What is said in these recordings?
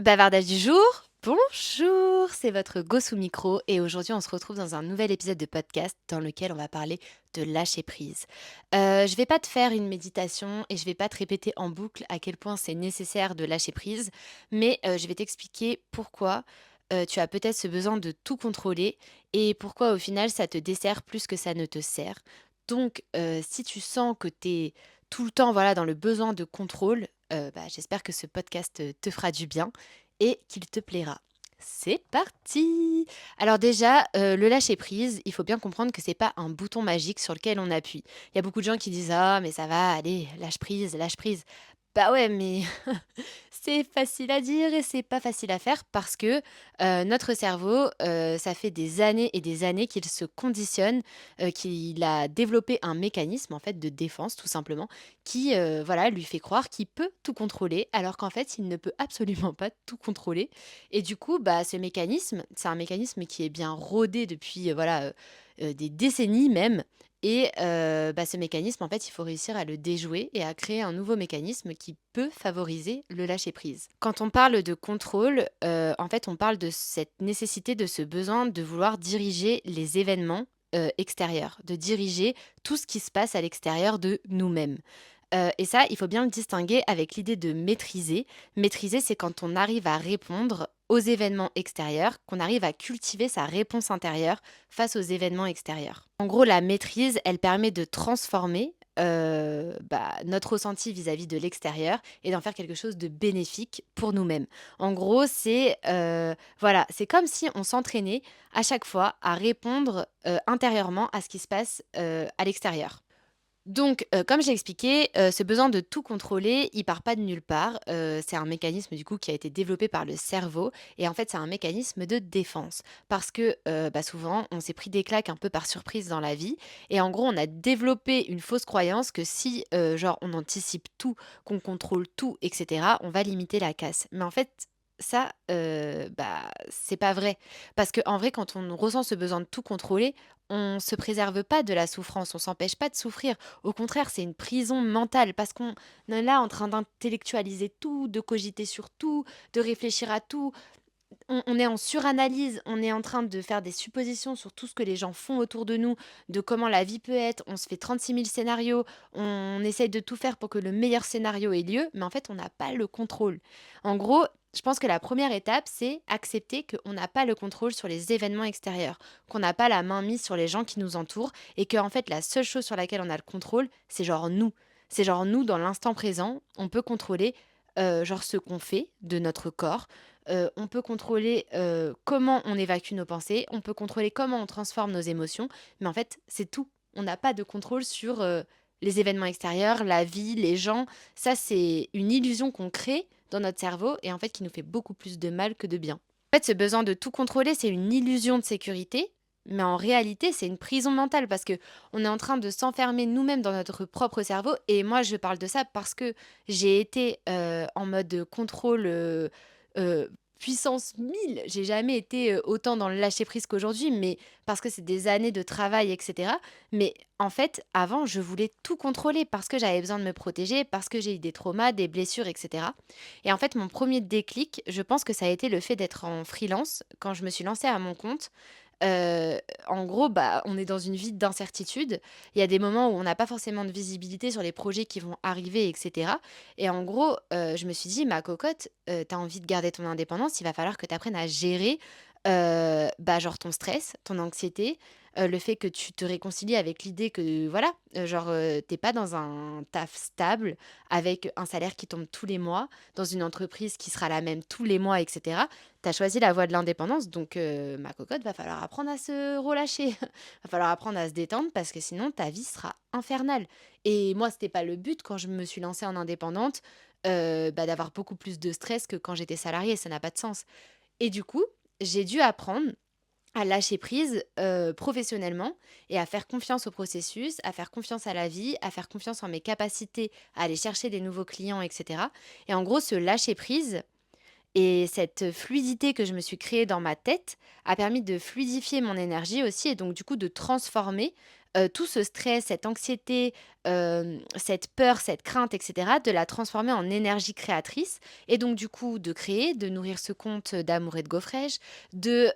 Bavardage du jour, bonjour, c'est votre go sous micro et aujourd'hui on se retrouve dans un nouvel épisode de podcast dans lequel on va parler de lâcher prise. Je vais pas te faire une méditation et je vais pas te répéter en boucle à quel point c'est nécessaire de lâcher prise, mais je vais t'expliquer pourquoi tu as peut-être ce besoin de tout contrôler et pourquoi au final ça te dessert plus que ça ne te sert. Donc si tu sens que tu es tout le temps voilà, dans le besoin de contrôle, j'espère que ce podcast te fera du bien et qu'il te plaira. C'est parti! Alors déjà, le lâcher prise, il faut bien comprendre que c'est pas un bouton magique sur lequel on appuie. Il y a beaucoup de gens qui disent: «Ah mais ça va, allez, lâche prise, lâche prise». Bah ouais, mais c'est facile à dire et c'est pas facile à faire parce que, notre cerveau, ça fait des années et des années qu'il se conditionne, qu'il a développé un mécanisme en fait de défense tout simplement qui, voilà, lui fait croire qu'il peut tout contrôler alors qu'en fait il ne peut absolument pas tout contrôler et du coup, bah, ce mécanisme, c'est un mécanisme qui est bien rodé depuis, des décennies même et ce mécanisme, en fait, il faut réussir à le déjouer et à créer un nouveau mécanisme qui peut favoriser le lâcher prise. Quand on parle de contrôle, en fait, on parle de cette nécessité, de ce besoin de vouloir diriger les événements, extérieurs, de diriger tout ce qui se passe à l'extérieur de nous-mêmes. Et ça, il faut bien le distinguer avec l'idée de maîtriser. Maîtriser, c'est quand on arrive à répondre aux événements extérieurs, qu'on arrive à cultiver sa réponse intérieure face aux événements extérieurs. En gros, la maîtrise, elle permet de transformer, notre ressenti vis-à-vis de l'extérieur et d'en faire quelque chose de bénéfique pour nous-mêmes. En gros, voilà, c'est comme si on s'entraînait à chaque fois à répondre, intérieurement à ce qui se passe, à l'extérieur. Donc, comme j'ai expliqué, ce besoin de tout contrôler, il part pas de nulle part. C'est un mécanisme du coup qui a été développé par le cerveau et en fait, c'est un mécanisme de défense. Parce que, souvent, on s'est pris des claques un peu par surprise dans la vie et en gros, on a développé une fausse croyance que si, genre, on anticipe tout, qu'on contrôle tout et cetera, on va limiter la casse. Mais en fait, ça, c'est pas vrai. Parce qu'en vrai, quand on ressent ce besoin de tout contrôler, on se préserve pas de la souffrance, on s'empêche pas de souffrir. Au contraire, c'est une prison mentale parce qu'on est là en train d'intellectualiser tout, de cogiter sur tout, de réfléchir à tout. On est en suranalyse, on est en train de faire des suppositions sur tout ce que les gens font autour de nous, de comment la vie peut être. On se fait 36 000 scénarios, on essaye de tout faire pour que le meilleur scénario ait lieu, mais en fait, on n'a pas le contrôle. En gros, je pense que la première étape, c'est accepter qu'on n'a pas le contrôle sur les événements extérieurs, qu'on n'a pas la main mise sur les gens qui nous entourent et que en fait, la seule chose sur laquelle on a le contrôle, c'est genre nous. C'est genre nous, dans l'instant présent, on peut contrôler genre ce qu'on fait de notre corps, on peut contrôler, comment on évacue nos pensées, on peut contrôler comment on transforme nos émotions, mais en fait, c'est tout. On n'a pas de contrôle sur, les événements extérieurs, la vie, les gens. Ça, c'est une illusion qu'on crée dans notre cerveau et en fait qui nous fait beaucoup plus de mal que de bien. En fait, ce besoin de tout contrôler, c'est une illusion de sécurité, mais en réalité, c'est une prison mentale parce que on est en train de s'enfermer nous-mêmes dans notre propre cerveau et moi, je parle de ça parce que j'ai été, en mode contrôle, puissance 1000. J'ai jamais été, autant dans le lâcher prise qu'aujourd'hui, mais parce que c'est des années de travail et cetera. Mais en fait, avant, je voulais tout contrôler parce que j'avais besoin de me protéger, parce que j'ai eu des traumas, des blessures et cetera. Et en fait, mon premier déclic, je pense que ça a été le fait d'être en freelance quand je me suis lancée à mon compte. En gros, on est dans une vie d'incertitude. Il y a des moments où on n'a pas forcément de visibilité sur les projets qui vont arriver et cetera et en gros, je me suis dit: «Ma cocotte, tu as envie de garder ton indépendance, il va falloir que tu apprennes à gérer, genre ton stress, ton anxiété, le fait que tu te réconcilies avec l'idée que voilà, tu pas dans un taf stable avec un salaire qui tombe tous les mois, dans une entreprise qui sera la même tous les mois et cetera. Tu as choisi la voie de l'indépendance donc ma cocotte, va falloir apprendre à se relâcher. Va falloir apprendre à se détendre parce que sinon ta vie sera infernale et moi, c'était pas le but quand je me suis lancée en indépendante, d'avoir beaucoup plus de stress que quand j'étais salariée, ça n'a pas de sens et du coup, j'ai dû apprendre à lâcher prise, professionnellement et à faire confiance au processus, à faire confiance à la vie, à faire confiance en mes capacités à aller chercher des nouveaux clients et cetera et en gros, ce lâcher prise, et cette fluidité que je me suis créée dans ma tête a permis de fluidifier mon énergie aussi et donc du coup de transformer, tout ce stress, cette anxiété, cette peur, cette crainte et cetera, de la transformer en énergie créatrice et donc du coup de créer, de nourrir ce compte d'amour et de gaufrage, de,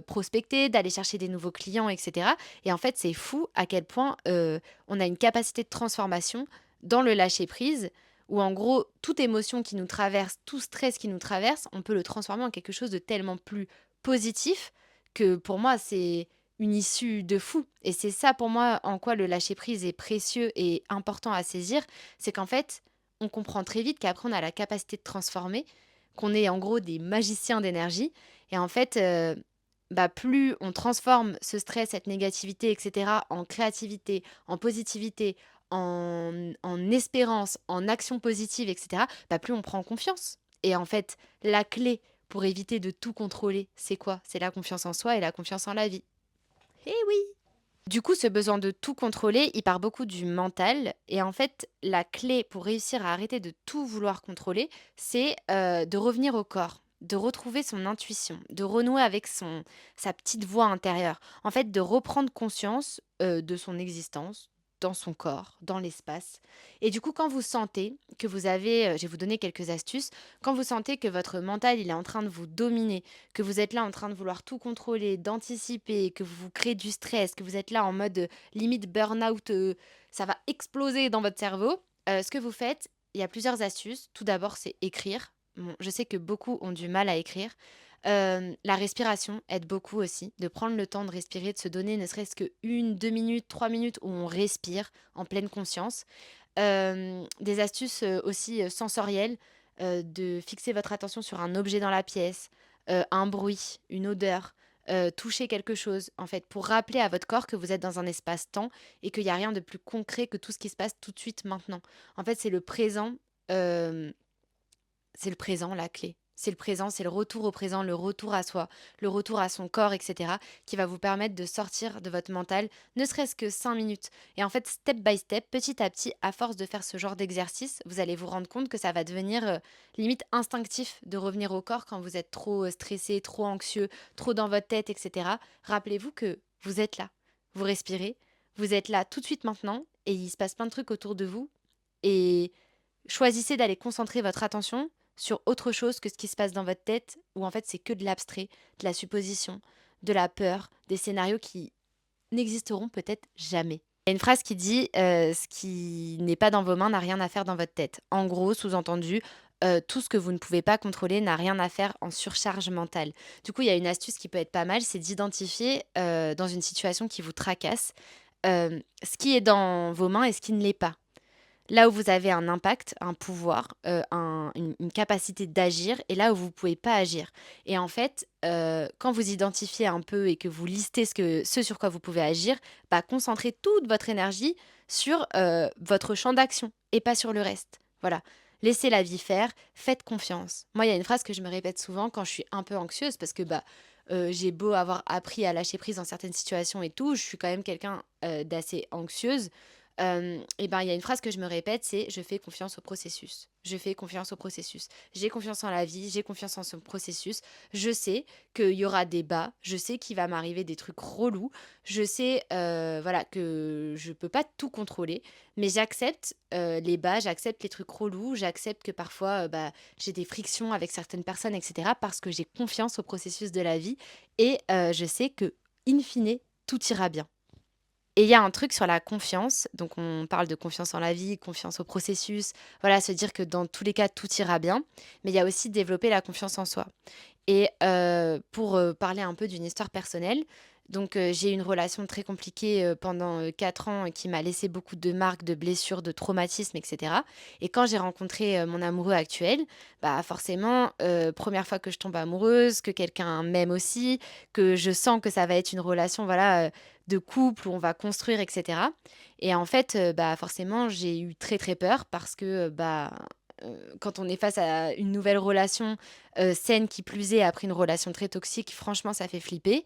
prospecter, d'aller chercher des nouveaux clients et cetera et en fait, c'est fou à quel point, on a une capacité de transformation dans le lâcher prise où en gros, toute émotion qui nous traverse, tout stress qui nous traverse, on peut le transformer en quelque chose de tellement plus positif que pour moi, c'est une issue de fou et c'est ça pour moi en quoi le lâcher prise est précieux et important à saisir, c'est qu'en fait, on comprend très vite qu'après on a la capacité de transformer, qu'on est en gros des magiciens d'énergie et en fait, plus on transforme ce stress, cette négativité et cetera en créativité, en positivité, en espérance, en action positive et cetera, plus on prend confiance et en fait, la clé pour éviter de tout contrôler, c'est quoi? C'est la confiance en soi et la confiance en la vie. Eh oui! Du coup, ce besoin de tout contrôler, il part beaucoup du mental et en fait, la clé pour réussir à arrêter de tout vouloir contrôler, c'est, de revenir au corps, de retrouver son intuition, de renouer avec son sa petite voix intérieure. En fait, de reprendre conscience, de son existence dans son corps, dans l'espace et du coup, quand vous sentez que vous avez, je vais vous donner quelques astuces. Quand vous sentez que votre mental, il est en train de vous dominer, que vous êtes là en train de vouloir tout contrôler, d'anticiper, que vous vous créez du stress, que vous êtes là en mode, limite burn-out, ça va exploser dans votre cerveau, ce que vous faites, il y a plusieurs astuces. Tout d'abord, c'est écrire. Bon, je sais que beaucoup ont du mal à écrire. La respiration aide beaucoup aussi, de prendre le temps de respirer, de se donner ne serait-ce qu'1, 2 minutes, 3 minutes où on respire en pleine conscience. Des astuces, aussi, sensorielles, de fixer votre attention sur un objet dans la pièce, un bruit, une odeur, toucher quelque chose, en fait, pour rappeler à votre corps que vous êtes dans un espace-temps et qu'il y a rien de plus concret que tout ce qui se passe tout de suite maintenant. En fait, hem c'est le présent la clé. C'est le présent, c'est le retour au présent, le retour à soi, le retour à son corps, et cetera, qui va vous permettre de sortir de votre mental, ne serait-ce que 5 minutes. Et en fait, step by step, petit à petit, à force de faire ce genre d'exercice, vous allez vous rendre compte que ça va devenir limite instinctif de revenir au corps quand vous êtes trop stressé, trop anxieux, trop dans votre tête, et cetera. Rappelez-vous que vous êtes là, vous respirez, vous êtes là tout de suite maintenant, et il se passe plein de trucs autour de vous. Et choisissez d'aller concentrer votre attention sur autre chose que ce qui se passe dans votre tête, où en fait c'est que de l'abstrait, de la supposition, de la peur, des scénarios qui n'existeront peut-être jamais. Il y a une phrase qui dit ce qui n'est pas dans vos mains n'a rien à faire dans votre tête. En gros, sous-entendu, tout ce que vous ne pouvez pas contrôler n'a rien à faire en surcharge mentale. Du coup, il y a une astuce qui peut être pas mal, c'est d'identifier dans une situation qui vous tracasse ce qui est dans vos mains et ce qui ne l'est pas. Là où vous avez un impact, un pouvoir, une capacité d'agir et là où vous ne pouvez pas agir. Et en fait, quand vous identifiez un peu et que vous listez ce sur quoi vous pouvez agir, concentrez toute votre énergie sur, votre champ d'action et pas sur le reste. Voilà. Laissez la vie faire, faites confiance. Moi, il y a une phrase que je me répète souvent quand je suis un peu anxieuse parce que, j'ai beau avoir appris à lâcher prise dans certaines situations et tout, je suis quand même quelqu'un, d'assez anxieuse. Il y a une phrase que je me répète, c'est: «Je fais confiance au processus. Je fais confiance au processus. J'ai confiance en la vie, j'ai confiance en ce processus. Je sais qu'il y aura des bas, je sais qu'il va m'arriver des trucs relous, je sais, voilà, que je peux pas tout contrôler, mais j'accepte, les bas, j'accepte les trucs relous, j'accepte que parfois, j'ai des frictions avec certaines personnes et cetera parce que j'ai confiance au processus de la vie et je sais que in fine, tout ira bien». Et il y a un truc sur la confiance, donc on parle de confiance en la vie, confiance au processus, voilà, se dire que dans tous les cas, tout ira bien, mais il y a aussi développer la confiance en soi. Et pour, parler un peu d'une histoire personnelle, donc j'ai eu une relation très compliquée, pendant, 4 ans qui m'a laissé beaucoup de marques, de blessures, de traumatismes et cetera. Et quand j'ai rencontré, mon amoureux actuel, forcément, 1 fois que je tombe amoureuse, que quelqu'un m'aime aussi, que je sens que ça va être une relation, voilà, de couple où on va construire et cetera. Et en fait, forcément, j'ai eu très, très peur parce que, quand on est face à une nouvelle relation, saine qui plus est, après une relation très toxique, franchement, ça fait flipper.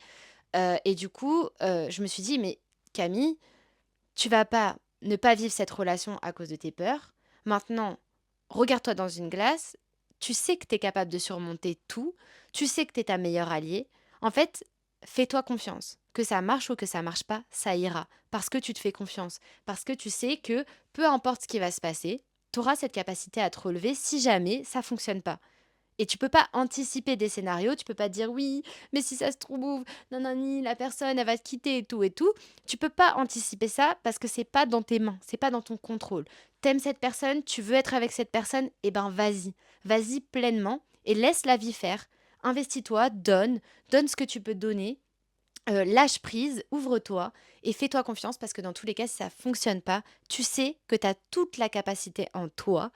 Et du coup, je me suis dit: «Mais Camille, tu vas pas ne pas vivre cette relation à cause de tes peurs. Maintenant, regarde-toi dans une glace, tu sais que tu es capable de surmonter tout, tu sais que tu es ta meilleure alliée. En fait, fais-toi confiance. Que ça marche ou que ça marche pas, ça ira. Parce que tu te fais confiance. Parce que tu sais que peu importe ce qui va se passer, tu auras cette capacité à te relever si jamais ça fonctionne pas. Et tu peux pas anticiper des scénarios, tu peux pas dire oui, mais si ça se trouve, nanani, la personne, elle va te quitter et tout et tout. Tu peux pas anticiper ça parce que c'est pas dans tes mains, c'est pas dans ton contrôle. T'aimes cette personne, tu veux être avec cette personne, et ben vas-y, vas-y pleinement et laisse la vie faire. Investis-toi, donne ce que tu peux donner, lâche prise, ouvre-toi et fais-toi confiance parce que dans tous les cas, si ça fonctionne pas, tu sais que tu as toute la capacité en toi,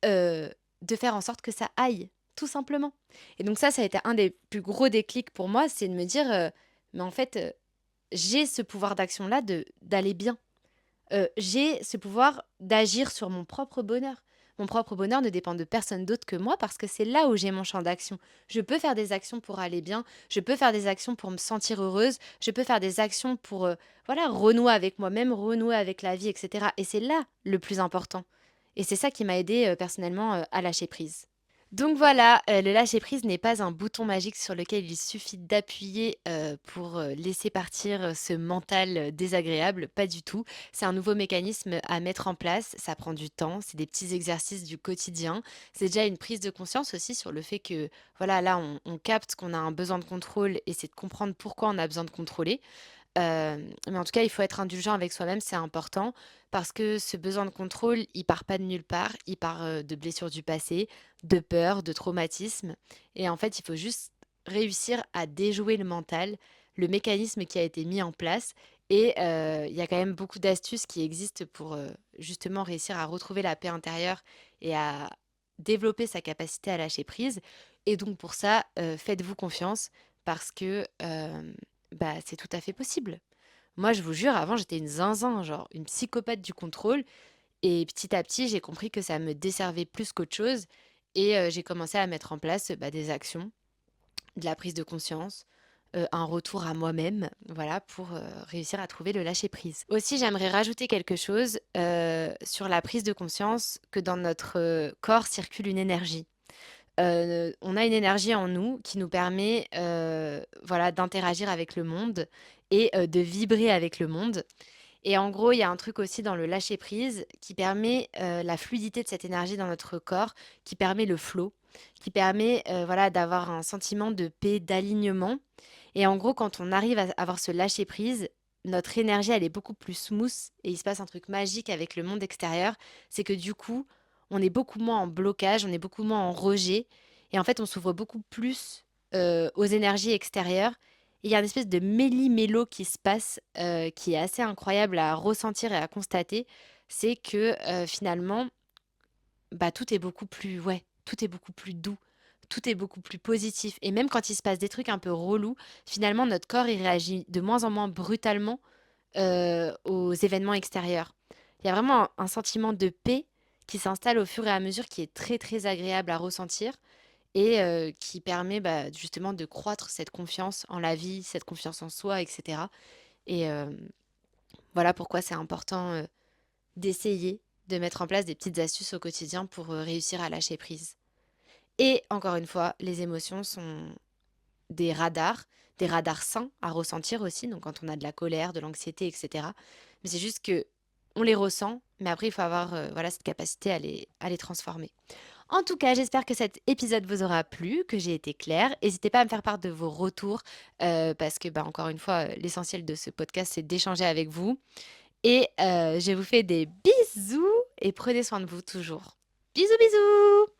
de faire en sorte que ça aille, tout simplement. Et donc ça a été un des plus gros déclics pour moi, c'est de me dire, «Mais en fait, j'ai ce pouvoir d'action-là de d'aller bien». J'ai ce pouvoir d'agir sur mon propre bonheur. Mon propre bonheur ne dépend de personne d'autre que moi parce que c'est là où j'ai mon champ d'action. Je peux faire des actions pour aller bien, je peux faire des actions pour me sentir heureuse, je peux faire des actions pour, voilà, renouer avec moi-même, renouer avec la vie et cetera et c'est là le plus important et c'est ça qui m'a aidée, personnellement, à lâcher prise. Donc voilà, le lâcher prise n'est pas un bouton magique sur lequel il suffit d'appuyer, pour, laisser partir, ce mental, désagréable, pas du tout. C'est un nouveau mécanisme à mettre en place, ça prend du temps, c'est des petits exercices du quotidien. C'est déjà une prise de conscience aussi sur le fait que, voilà, là, on capte qu'on a un besoin de contrôle et c'est de comprendre pourquoi on a besoin de contrôler. Mais en tout cas, il faut être indulgent avec soi-même, c'est important parce que ce besoin de contrôle, il part pas de nulle part, il part, de blessures du passé, de peur, de traumatisme et en fait, il faut juste réussir à déjouer le mental, le mécanisme qui a été mis en place et il y a quand même beaucoup d'astuces qui existent pour, justement réussir à retrouver la paix intérieure et à développer sa capacité à lâcher prise et donc pour ça, faites-vous confiance parce que, bah, c'est tout à fait possible. Moi, je vous jure, avant, j'étais une zinzin, genre une psychopathe du contrôle. Et petit à petit, j'ai compris que ça me desservait plus qu'autre chose. Et j'ai commencé à mettre en place bah, des actions, de la prise de conscience, un retour à moi-même, voilà, pour réussir à trouver le lâcher-prise. Aussi, j'aimerais rajouter quelque chose sur la prise de conscience que dans notre corps circule une énergie. On a une énergie en nous qui nous permet, voilà, d'interagir avec le monde et de vibrer avec le monde et en gros, il y a un truc aussi dans le lâcher prise qui permet, la fluidité de cette énergie dans notre corps, qui permet le flow, qui permet, voilà, d'avoir un sentiment de paix, d'alignement et en gros, quand on arrive à avoir ce lâcher prise, notre énergie, elle est beaucoup plus smooth et il se passe un truc magique avec le monde extérieur. C'est que du coup, on est beaucoup moins en blocage, on est beaucoup moins en rejet et en fait, on s'ouvre beaucoup plus, aux énergies extérieures. Et il y a une espèce de méli-mélo qui se passe, qui est assez incroyable à ressentir et à constater. C'est que, finalement, bah, tout est beaucoup plus ouais, tout est beaucoup plus doux, tout est beaucoup plus positif et même quand il se passe des trucs un peu relous, finalement notre corps il réagit de moins en moins brutalement, aux événements extérieurs. Il y a vraiment un sentiment de paix qui s'installe au fur et à mesure qui est très, très agréable à ressentir et qui permet, bah, justement de croître cette confiance en la vie, cette confiance en soi et cetera et voilà pourquoi c'est important, d'essayer de mettre en place des petites astuces au quotidien pour, réussir à lâcher prise. Et encore une fois, les émotions sont des radars sains à ressentir aussi, donc quand on a de la colère, de l'anxiété et cetera. Mais c'est juste que on les ressent, mais après il faut avoir, voilà, cette capacité à les transformer. En tout cas, j'espère que cet épisode vous aura plu, que j'ai été claire. N'hésitez pas à me faire part de vos retours, parce que, bah, encore une fois, l'essentiel de ce podcast, c'est d'échanger avec vous et je vous fais des bisous et prenez soin de vous toujours. Bisous, bisous!